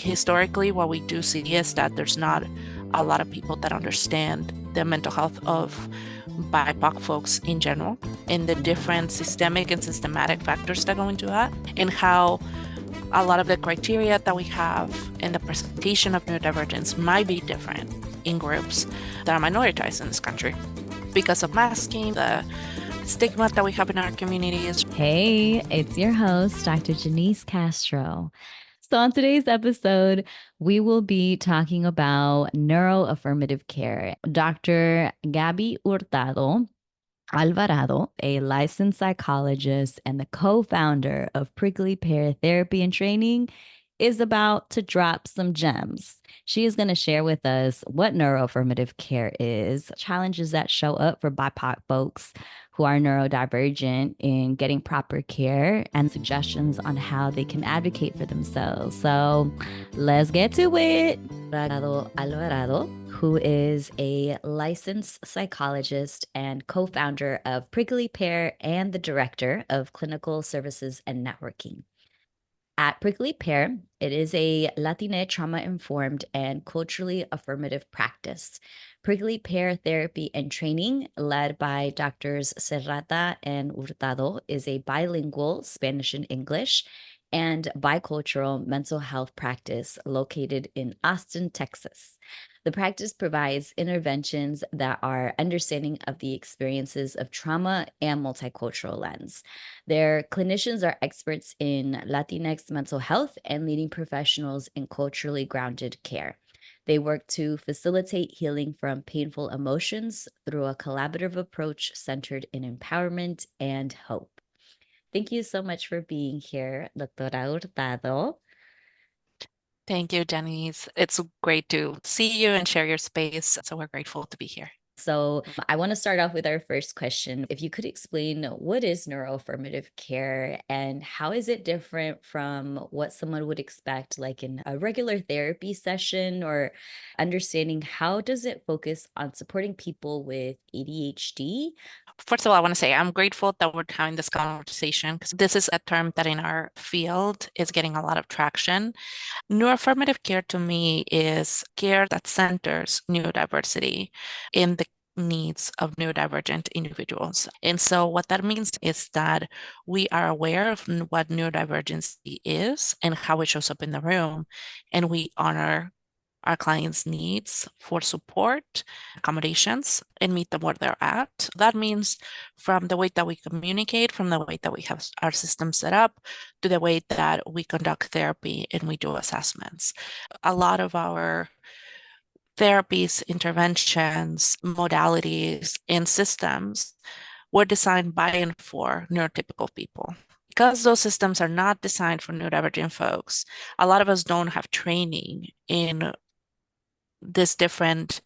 Historically, what we do see is that there's not a lot of people that understand the mental health of BIPOC folks in general and the different systemic and systematic factors that go into that, and how a lot of the criteria that we have in the presentation of neurodivergence might be different in groups that are minoritized in this country because of masking, the stigma that we have in our communities. Hey, it's your host, Dr. Janice Castro. So, on today's episode, we will be talking about neuroaffirmative care. Dr. Gabby Hurtado Alvarado, a licensed psychologist and the co founder of Prickly Pear Therapy and Training, is about to drop some gems. She is going to share with us what neuroaffirmative care is, challenges that show up for BIPOC folks who are neurodivergent in getting proper care, and suggestions on how they can advocate for themselves. So let's get to it. Alvarado, who is a licensed psychologist and co founder of Prickly Pear and the director of clinical services and networking. At Prickly Pear, it is a Latine trauma-informed and culturally affirmative practice. Prickly Pear Therapy and Training, led by Doctors Serrata and Hurtado, is a bilingual Spanish and English and bicultural mental health practice located in Austin, Texas. The practice provides interventions that are understanding of the experiences of trauma and multicultural lens. Their clinicians are experts in Latinx mental health and leading professionals in culturally grounded care. They work to facilitate healing from painful emotions through a collaborative approach centered in empowerment and hope. Thank you so much for being here, Doctora Hurtado. Thank you, Janice. It's great to see you and share your space. So we're grateful to be here. So, I want to start off with our first question. If you could explain what is neuroaffirmative care and how is it different from what someone would expect, like in a regular therapy session, or understanding how does it focus on supporting people with ADHD? First of all, I want to say I'm grateful that we're having this conversation because this is a term that in our field is getting a lot of traction. Neuroaffirmative care to me is care that centers neurodiversity in the needs of neurodivergent individuals. And so what that means is that we are aware of what neurodivergency is and how it shows up in the room, and we honor our clients' needs for support, accommodations, and meet them where they're at. That means from the way that we communicate, from the way that we have our system set up, to the way that we conduct therapy and we do assessments. A lot of our therapies, interventions, modalities, and systems were designed by and for neurotypical people. Because those systems are not designed for neurodivergent folks, a lot of us don't have training in this different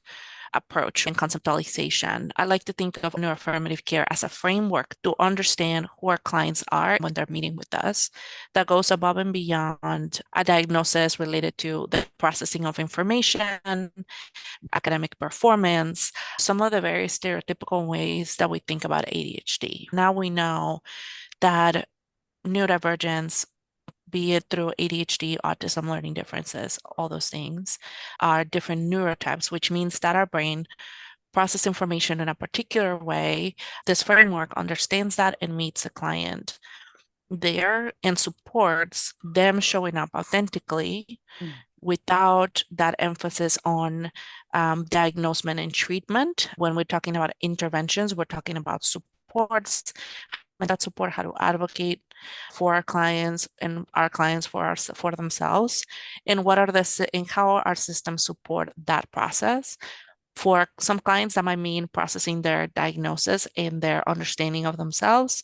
approach and conceptualization. I like to think of neuroaffirmative care as a framework to understand who our clients are when they're meeting with us, that goes above and beyond a diagnosis related to the processing of information, academic performance, some of the very stereotypical ways that we think about ADHD. Now we know that neurodivergence, be it through ADHD, autism, learning differences, all those things, are different neurotypes, which means that our brain processes information in a particular way. This framework understands that and meets the client there and supports them showing up authentically without that emphasis on diagnosement and treatment. When we're talking about interventions, we're talking about supports, and that support, how to advocate for our clients and our clients for themselves, and what are and how our systems support that process. For some clients, that might mean processing their diagnosis and their understanding of themselves.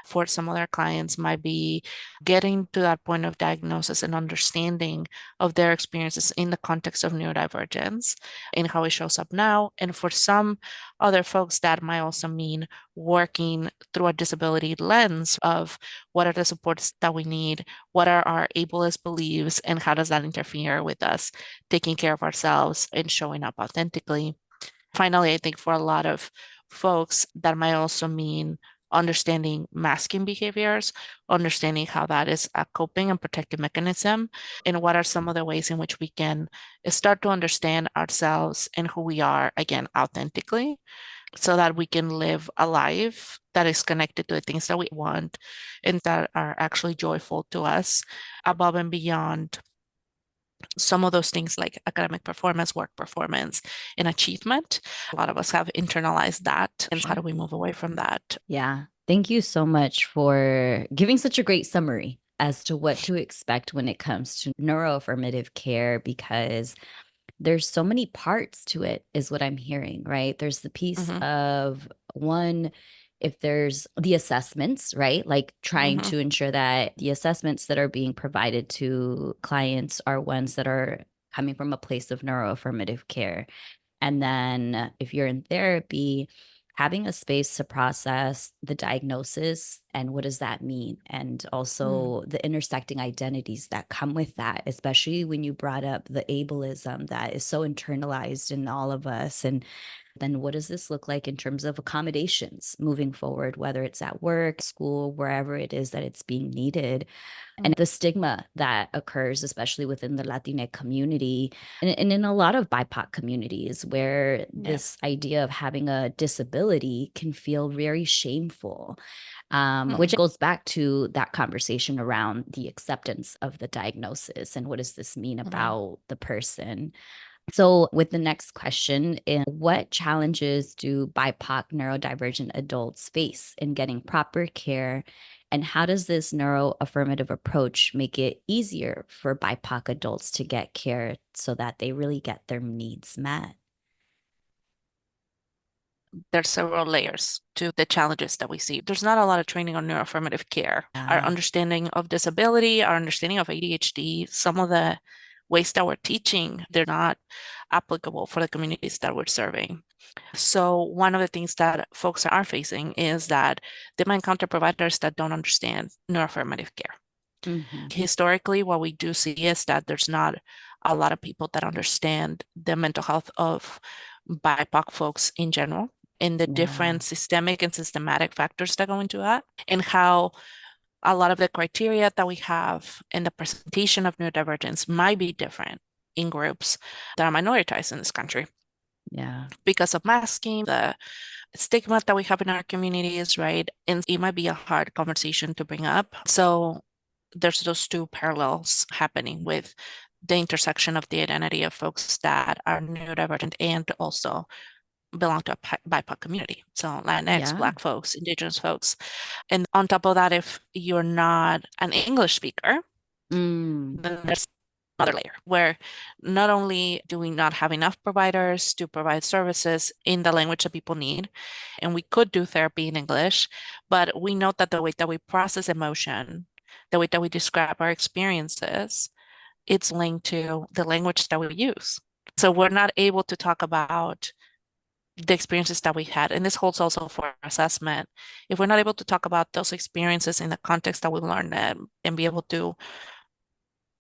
For some other clients, might be getting to that point of diagnosis and understanding of their experiences in the context of neurodivergence and how it shows up now. And for some other folks, that might also mean working through a disability lens of what are the supports that we need, what are our ableist beliefs, and how does that interfere with us taking care of ourselves and showing up authentically. Finally, I think for a lot of folks, that might also mean understanding masking behaviors, understanding how that is a coping and protective mechanism, and what are some of the ways in which we can start to understand ourselves and who we are again authentically, so that we can live a life that is connected to the things that we want and that are actually joyful to us, above and beyond some of those things like academic performance, work performance, and achievement. A lot of us have internalized that. And how do we move away from that? Yeah. Thank you so much for giving such a great summary as to what to expect when it comes to neuroaffirmative care, because there's so many parts to it, is what I'm hearing, right? There's the piece Mm-hmm. of one, if there's the assessments, right? Like trying Mm-hmm. to ensure that the assessments that are being provided to clients are ones that are coming from a place of neuroaffirmative care. And then if you're in therapy, having a space to process the diagnosis and what does that mean? And also the intersecting identities that come with that, especially when you brought up the ableism that is so internalized in all of us. And then what does this look like in terms of accommodations moving forward, whether it's at work, school, wherever it is that it's being needed? And the stigma that occurs, especially within the Latinx community and in a lot of BIPOC communities, where Yeah. this idea of having a disability can feel very shameful, which Mm-hmm. goes back to that conversation around the acceptance of the diagnosis and what does this mean Right. about the person. So, with the next question, what challenges do BIPOC neurodivergent adults face in getting proper care? And how does this neuroaffirmative approach make it easier for BIPOC adults to get care so that they really get their needs met? There's several layers to the challenges that we see. There's not a lot of training on neuroaffirmative care. Our Yeah. understanding of disability, our understanding of ADHD, some of the ways that we're teaching, they're not applicable for the communities that we're serving. So one of the things that folks are facing is that they might encounter providers that don't understand neuroaffirmative care. Hmm. Historically, what we do see is that there's not a lot of people that understand the mental health of BIPOC folks in general and the Yeah. different systemic and systematic factors that go into that, and how a lot of the criteria that we have in the presentation of neurodivergence might be different in groups that are minoritized in this country Yeah. because of masking, the stigma that we have in our communities, right? And it might be a hard conversation to bring up. So there's those two parallels happening with the intersection of the identity of folks that are neurodivergent and also belong to a BIPOC community. So Latinx, Yeah. Black folks, Indigenous folks. And on top of that, if you're not an English speaker, Mm. then there's another layer where not only do we not have enough providers to provide services in the language that people need, and we could do therapy in English, but we know that the way that we process emotion, the way that we describe our experiences, it's linked to the language that we use. So we're not able to talk about the experiences that we had, and this holds also for assessment. If we're not able to talk about those experiences in the context that we learned them and be able to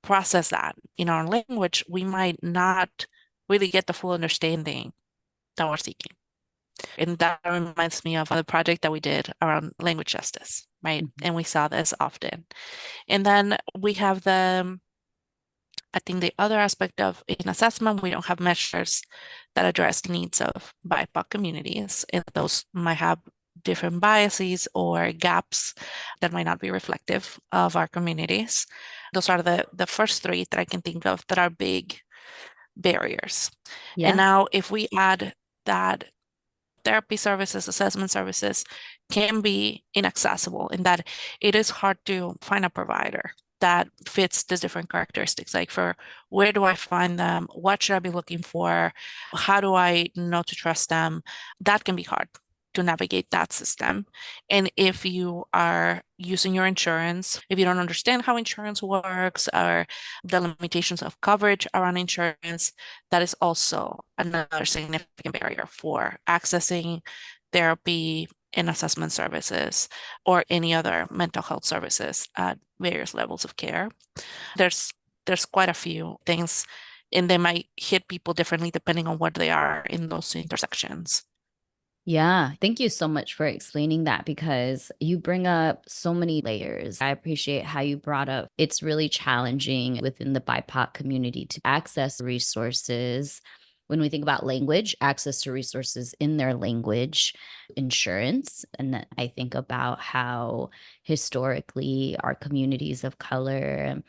process that in our language, we might not really get the full understanding that we're seeking. And that reminds me of the project that we did around language justice, right? Mhm. And we saw this often. And then we have I think the other aspect of in assessment, we don't have measures that address the needs of BIPOC communities, and those might have different biases or gaps that might not be reflective of our communities. Those are the first three that I can think of that are big barriers. And Yeah. now if we add that therapy services, assessment services can be inaccessible in that it is hard to find a provider that fits these different characteristics. Like for where do I find them? What should I be looking for? How do I know to trust them? That can be hard to navigate that system. And if you are using your insurance, if you don't understand how insurance works or the limitations of coverage around insurance, that is also another significant barrier for accessing therapy and assessment services or any other mental health services at various levels of care. There's there's quite a few things, and they might hit people differently depending on what they are in those intersections. Yeah, thank you so much for explaining that because you bring up so many layers. I appreciate how you brought up it's really challenging within the BIPOC community to access resources. When we think about language, access to resources in their language, insurance, and then I think about how historically our communities of color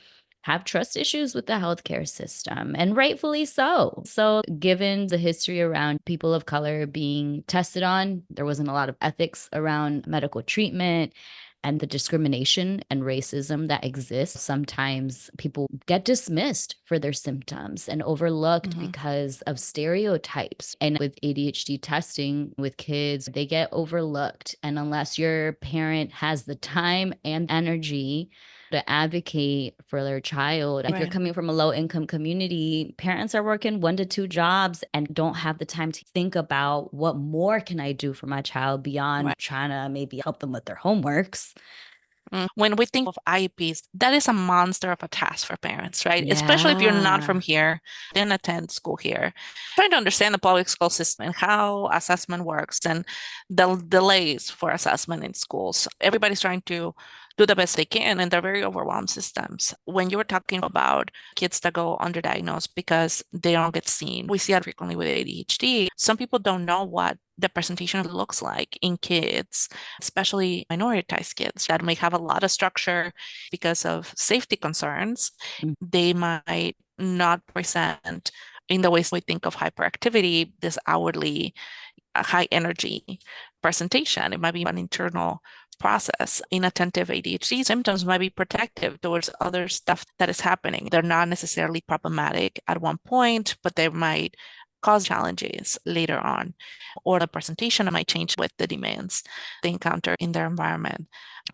have trust issues with the healthcare system, and rightfully so. So, given the history around people of color being tested on, there wasn't a lot of ethics around medical treatment and the discrimination and racism that exists. Sometimes people get dismissed for their symptoms and overlooked Mhm. because of stereotypes. And with ADHD testing with kids, they get overlooked. And unless your parent has the time and energy to advocate for their child. If you're Right. coming from a low income community, parents are working 1 to 2 jobs and don't have the time to think about what more can I do for my child beyond Right. trying to maybe help them with their homeworks. When we think of IEPs, that is a monster of a task for parents, right? Especially if you're not Yeah. from here, didn't attend school here. Trying to understand the public school system and how assessment works and the delays for assessment in schools. Everybody's trying to do the best they can, and they're very overwhelmed systems. When you were talking about kids that go underdiagnosed because they don't get seen, we see that frequently with ADHD. Some people don't know what the presentation looks like in kids, especially minoritized kids that may have a lot of structure because of safety concerns. Mm. They might not present in the ways we think of hyperactivity, this outwardly high energy presentation. It might be an internal process. Inattentive ADHD symptoms might be protective towards other stuff that is happening. They're not necessarily problematic at one point, but they might cause challenges later on, or the presentation might change with the demands they encounter in their environment.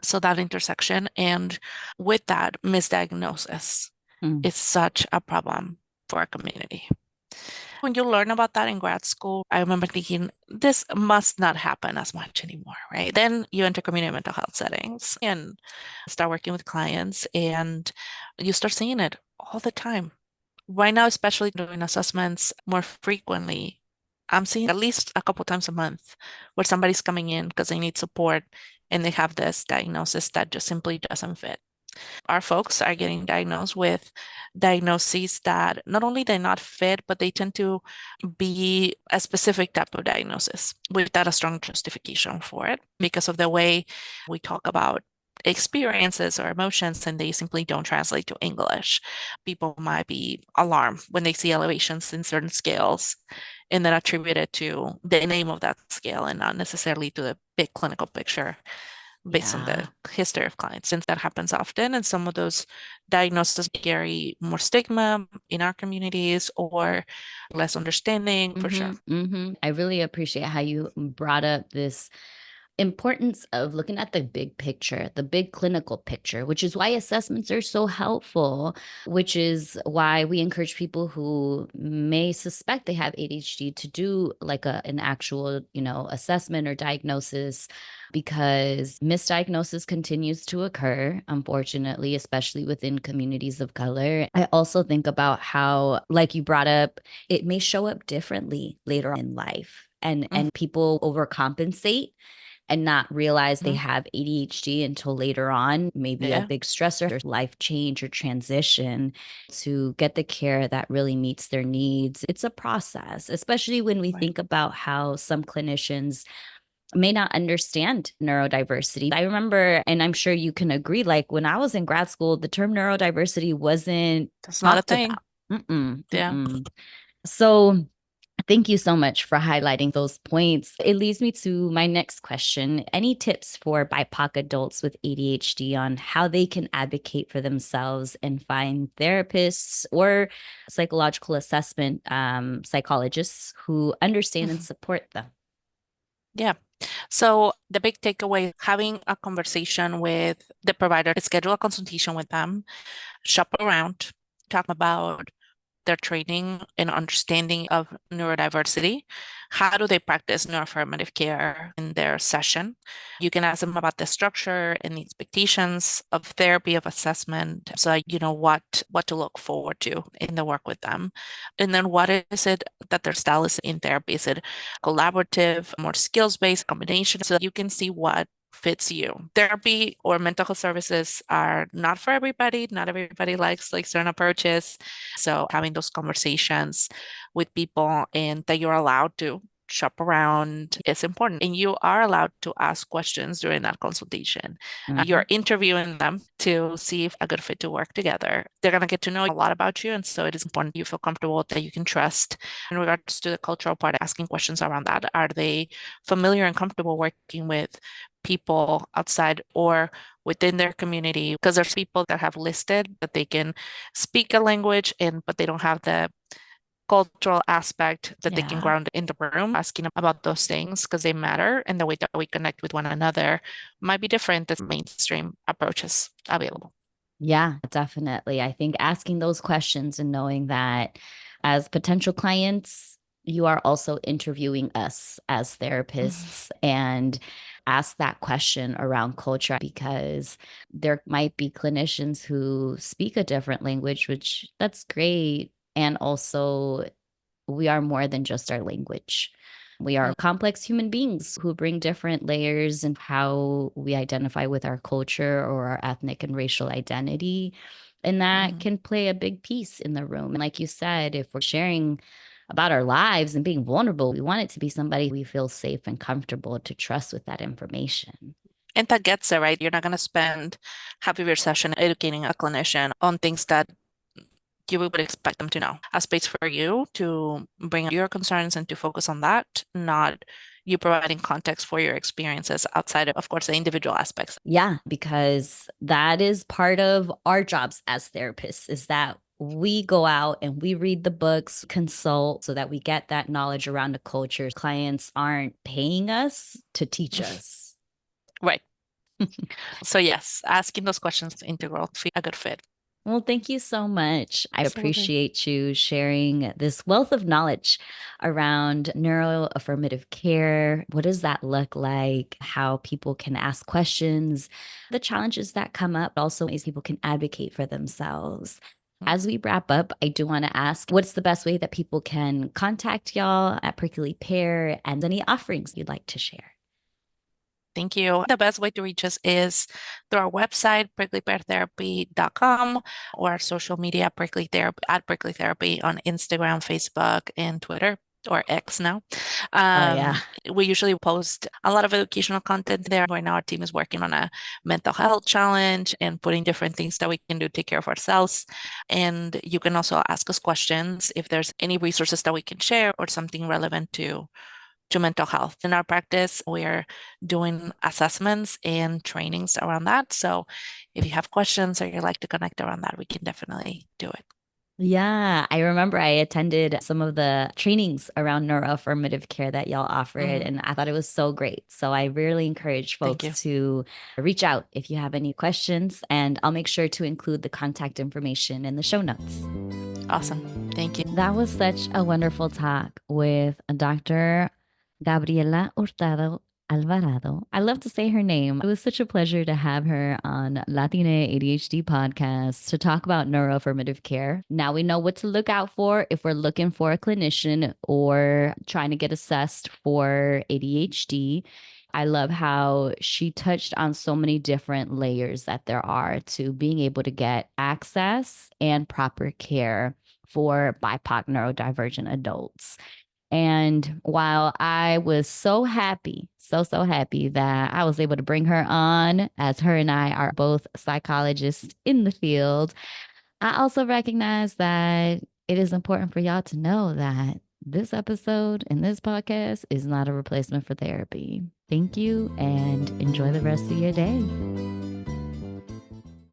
So that intersection, and with that, misdiagnosis Mm. is such a problem for our community. When you learn about that in grad school, I remember thinking, this must not happen as much anymore, right? Then you enter community mental health settings and start working with clients, and you start seeing it all the time. Right now, especially doing assessments more frequently, I'm seeing at least a couple times a month where somebody's coming in because they need support and they have this diagnosis that just simply doesn't fit. Our folks are getting diagnosed with diagnoses that not only they're not fit, but they tend to be a specific type of diagnosis without a strong justification for it because of the way we talk about experiences or emotions, and they simply don't translate to English. People might be alarmed when they see elevations in certain scales and then attribute it to the name of that scale and not necessarily to the big clinical picture based on the Yeah. history of clients, since that happens often. And some of those diagnoses carry more stigma in our communities or less understanding for sure. I really appreciate how you brought up this importance of looking at the big picture, the big clinical picture, which is why assessments are so helpful, which is why we encourage people who may suspect they have ADHD to do like an actual, assessment or diagnosis because misdiagnosis continues to occur, unfortunately, especially within communities of color. I also think about how, like you brought up, it may show up differently later on in life. And people overcompensate and not realize they Mhm. have ADHD until later on, maybe a Yeah, big stressor or life change or transition to get the care that really meets their needs. It's a process, especially when we right. think about how some clinicians may not understand neurodiversity. I remember, and I'm sure you can agree, like when I was in grad school, the term neurodiversity wasn't That's not a talked thing. about. Mm-mm, Yeah. mm-mm. So thank you so much for highlighting those points. It leads me to my next question. Any tips for BIPOC adults with ADHD on how they can advocate for themselves and find therapists or psychological assessment psychologists who understand and Mhm. support them? Yeah. So the big takeaway, having a conversation with the provider, schedule a consultation with them, shop around, talk about their training and understanding of neurodiversity. How do they practice neuroaffirmative care in their session? You can ask them about the structure and the expectations of therapy, of assessment, so that you know what to look forward to in the work with them. And then what is it that their style is in therapy? Is it collaborative, more skills-based combination, so that you can see what fits you. Therapy or mental health services are not for everybody. Not everybody likes like certain approaches. So having those conversations with people and that you're allowed to shop around is important. And you are allowed to ask questions during that consultation. You're interviewing them to see if a good fit to work together. They're going to get to know a lot about you. And so it is important you feel comfortable that you can trust. In regards to the cultural part, asking questions around that. Are they familiar and comfortable working with people outside or within their community? Because there's people that have listed that they can speak a language but they don't have the cultural aspect that they can ground in the room. Asking about those things because they matter, and the way that we connect with one another might be different than mainstream approaches available. Yeah, definitely. I think asking those questions and knowing that as potential clients, you are also interviewing us as therapists and ask that question around culture, because there might be clinicians who speak a different language, which that's great. And also, we are more than just our language. We are complex human beings who bring different layers in how we identify with our culture or our ethnic and racial identity. And that can play a big piece in the room. And like you said, if we're sharing about our lives and being vulnerable, we want it to be somebody we feel safe and comfortable to trust with that information. And that gets it, right? You're not going to spend half of your session educating a clinician on things that you would expect them to know. A space for you to bring your concerns and to focus on that, not you providing context for your experiences outside of course, the individual aspects. Yeah, because that is part of our jobs as therapists, is that we go out and we read the books, consult so that we get that knowledge around the culture. Clients aren't paying us to teach us. Right. So yes, asking those questions is integral to a good fit. Well, thank you so much. I Absolutely. appreciate you sharing this wealth of knowledge around neuro-affirmative care. What does that look like? How people can ask questions, the challenges that come up, also ways people can advocate for themselves. As we wrap up, I do want to ask, what's the best way that people can contact y'all at Prickly Pear, and any offerings you'd like to share? Thank you. The best way to reach us is through our website, pricklypeartherapy.com, or our social media, Prickly Therapy, at Prickly Therapy on Instagram, Facebook, and Twitter, or X now. We usually post a lot of educational content there. Right now, our team is working on a mental health challenge and putting different things that we can do to take care of ourselves. And you can also ask us questions if there's any resources that we can share or something relevant to mental health. In our practice, we're doing assessments and trainings around that. So if you have questions or you'd like to connect around that, we can definitely do it. Yeah, I remember I attended some of the trainings around neuroaffirmative care that y'all offered, and I thought it was so great. So I really encourage folks to reach out if you have any questions, and I'll make sure to include the contact information in the show notes. Awesome. Thank you. That was such a wonderful talk with Dr. Gabriela Hurtado Alvarado. I love to say her name. It was such a pleasure to have her on Latine ADHD podcast to talk about neuroaffirmative care. Now we know what to look out for if we're looking for a clinician or trying to get assessed for ADHD. I love how she touched on so many different layers that there are to being able to get access and proper care for BIPOC neurodivergent adults. And while I was so happy, so happy that I was able to bring her on, as her and I are both psychologists in the field, I also recognize that it is important for y'all to know that this episode and this podcast is not a replacement for therapy. Thank you and enjoy the rest of your day.